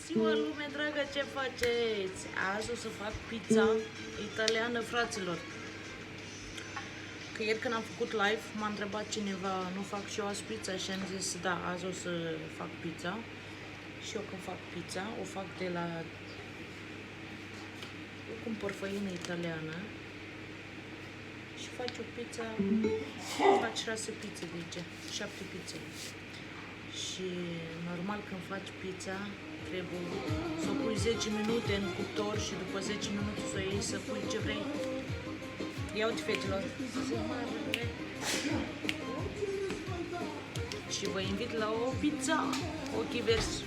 ziua, lume dragă, ce faceți? Azi o să fac pizza italiană, fraților. Că ieri când am făcut live m-a întrebat cineva, nu fac și eu azi pizza? Și am zis, da, azi o să fac pizza. Și eu când fac pizza, o fac de la... Eu cumpăr făină italiană și faci o pizza, faci 6 pizze de aici, 7 pizze. Și normal când faci pizza, trebuie să o pui 10 minute în cuptor și după 10 minute să o iei să pui ce vrei. Ia uite, fetelor. Și vă invit la o pizza, ochii verzi.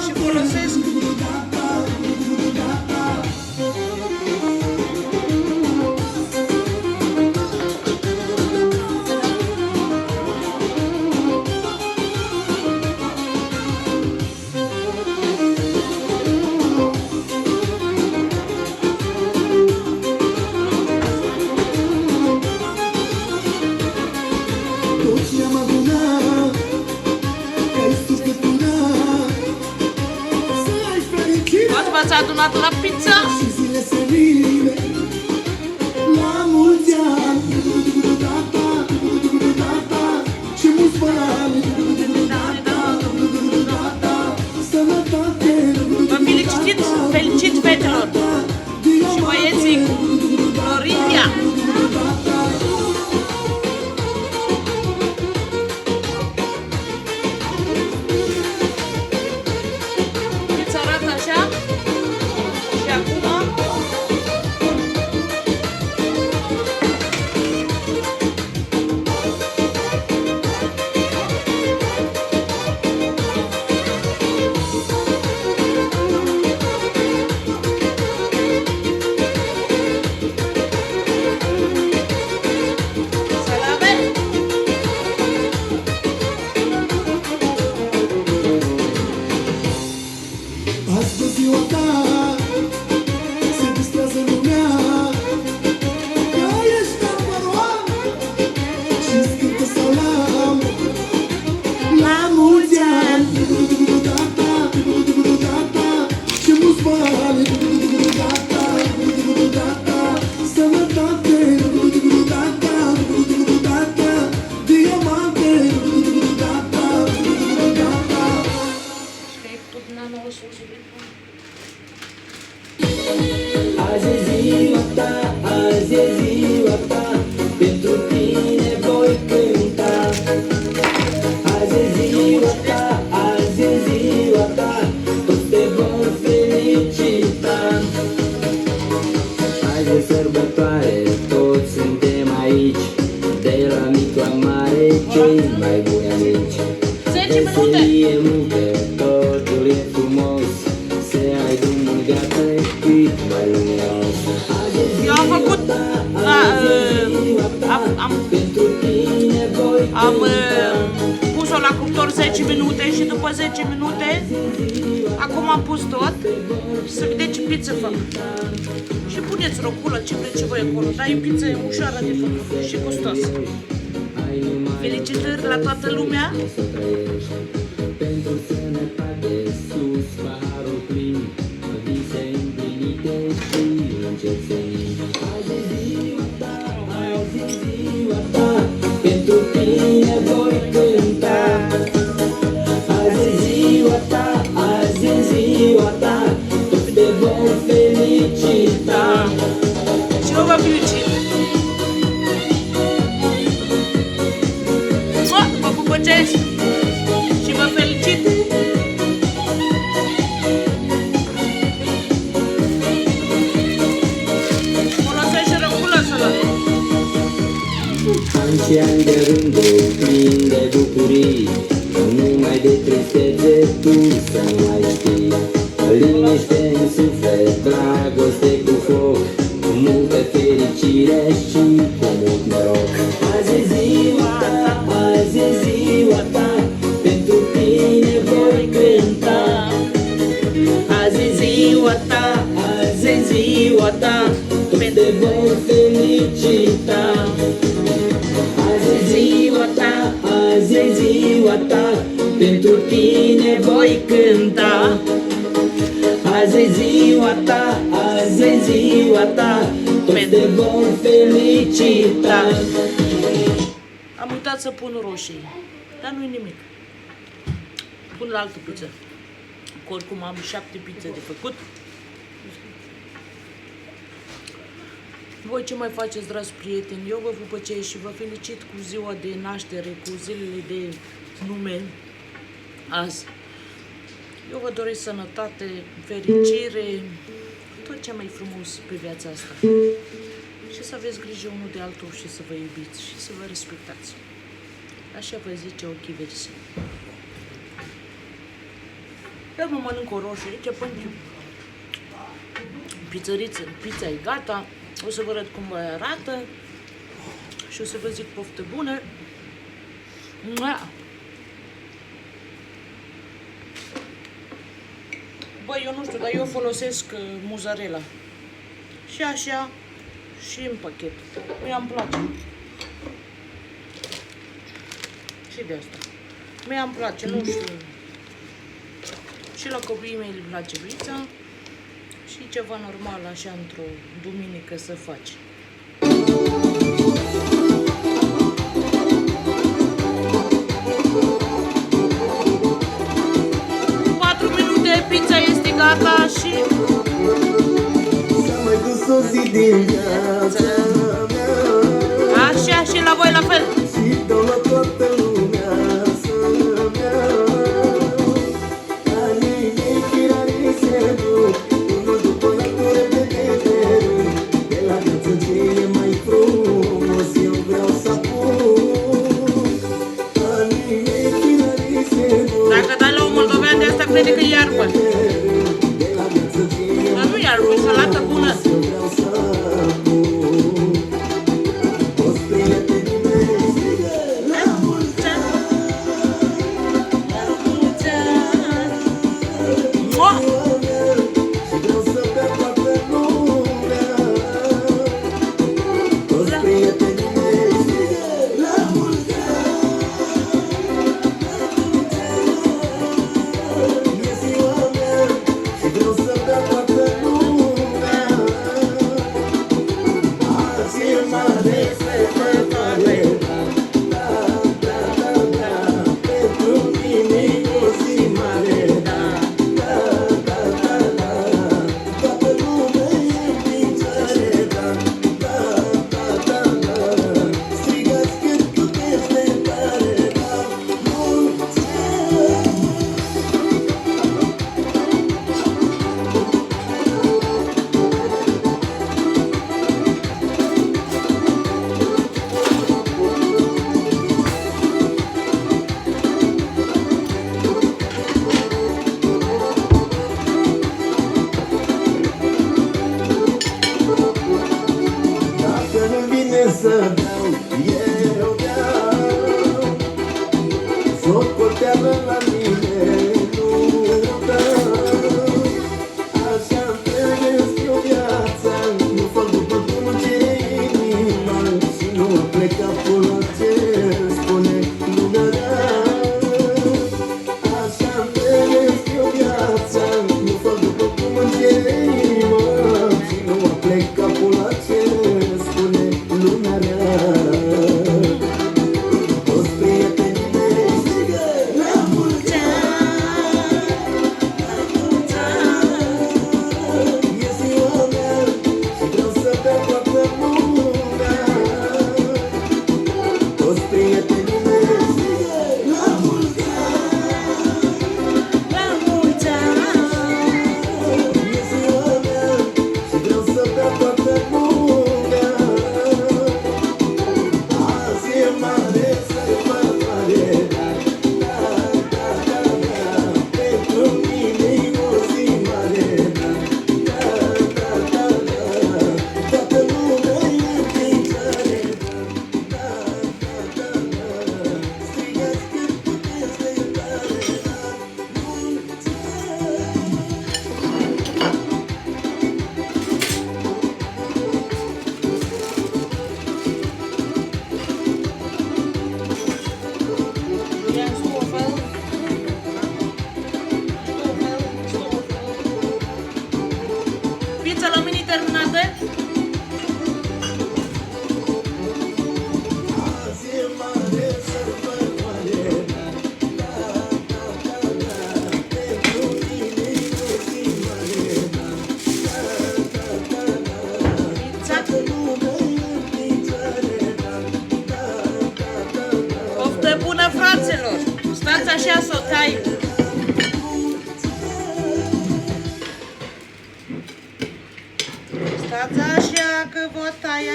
Și folosesc v-ați adunat la pizza? La mulți ani, și mulți bani, sănătate. Vă felicit fetelor și băieții Florindia. Pizza arată așa. Și acum Astăzi ziua ta, se distrează lumea, că ești apăroan și-ți cântă salam. La mulți ani, și mulți bani, sănătate, diamante. Azi e ziua ta, azi e ziua ta, pentru tine voi cânta. Azi e ziua ta, azi e ziua ta, toți te vor felicita. Azi e sărbătoare, toți suntem aici, de la mic la mare, cei mai buni amici. 10 minute. Veselie multă, totul e frumos, să ai drumul viață cât mai luminos. eu am făcut am pus-o la cuptor 10 minute și după 10 minute acum am pus tot și să vedeți ce pizza fac. Și puneți roculă, ce vreți voi acolo, dar e pizza ușoară de făcut și gustos. Felicitări la toată lumea. Pentru sănătate, sus, paharul plin, vise împlinite și încetini. Azi e ziua ta, azi e ziua ta, pentru tine voi cânta. Azi e ziua ta, azi e ziua ta, toți te vor felicita. Și eu vă felicit. Vă pupăcesc și vă felicit. Folosește răculă să lăs. Ani și ani de rândul plin de bucurii, numai de tristețe tu să nu mai știi. Liniște în suflet, dragoste cu foc, cu multă fericire și cu mult noroc. Azi e ziua ta, azi e ziua ta, pentru tine voi cânta. Azi e ziua ta, azi e ziua ta, toți te vor felicita. Azi e ziua ta, azi e ziua ta, pentru tine voi cânta. Azi e ziua ta, azi e ziua ta, toți te vor felicita. Am uitat să pun roșii, dar nu-i nimic. Pun la altă pizză. Că oricum am 7 pizze de făcut. Voi ce mai faceți, dragi prieteni? Eu vă pupăcesc și vă felicit cu ziua de naștere, cu zilele de nume azi. Eu vă doresc sănătate, fericire, tot ce mai frumos pe viața asta. Și să aveți grijă unul de altul și să vă iubiți și să vă respectați. Așa vă zice ochii verzi. Eu mă mănânc o roșie, aici pun pizzăriță, pizza e gata. O să vă arăt cum arată și o să vă zic poftă bună. Băi, eu nu știu, dar eu folosesc mozzarella. Și așa, și în pachet. Mie îmi place. Și de asta. Mie îmi place, nu știu. Și la copiii mei îi place pizza. Și ceva normal, așa, într-o duminică să faci. 4 minute, pizza este gata și... S-a mai dus o zi din viața mea Așa, și la voi la fel. și dau la toată lumea să-mi ia. Anii mei tiranii se duc, unul după altul repede. De la viață ce e mai frumos, eu vreau să apuc. Anii mei tiranii se duc. Dacă dai la un moldovean de asta, crede că e iarbă. Dar nu iarbă, e salată bună. Eu vreau să apuc. Toți prietenii mei strigă la mulți ani. Mua! Și vreau să bea toată lumea. Toți prietenii mei strigă la mulți ani. E ziua mea.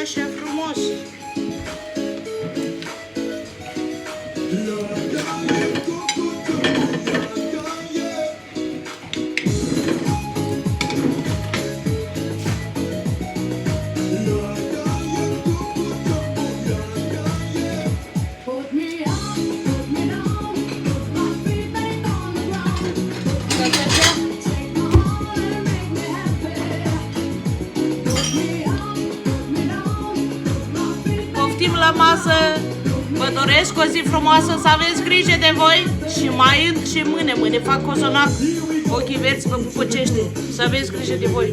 așa frumos. Poftim la masă, vă doresc o zi frumoasă, să aveți grijă de voi și mai înd și mâine fac cozonac, ochii verzi vă pupocește, să aveți grijă de voi.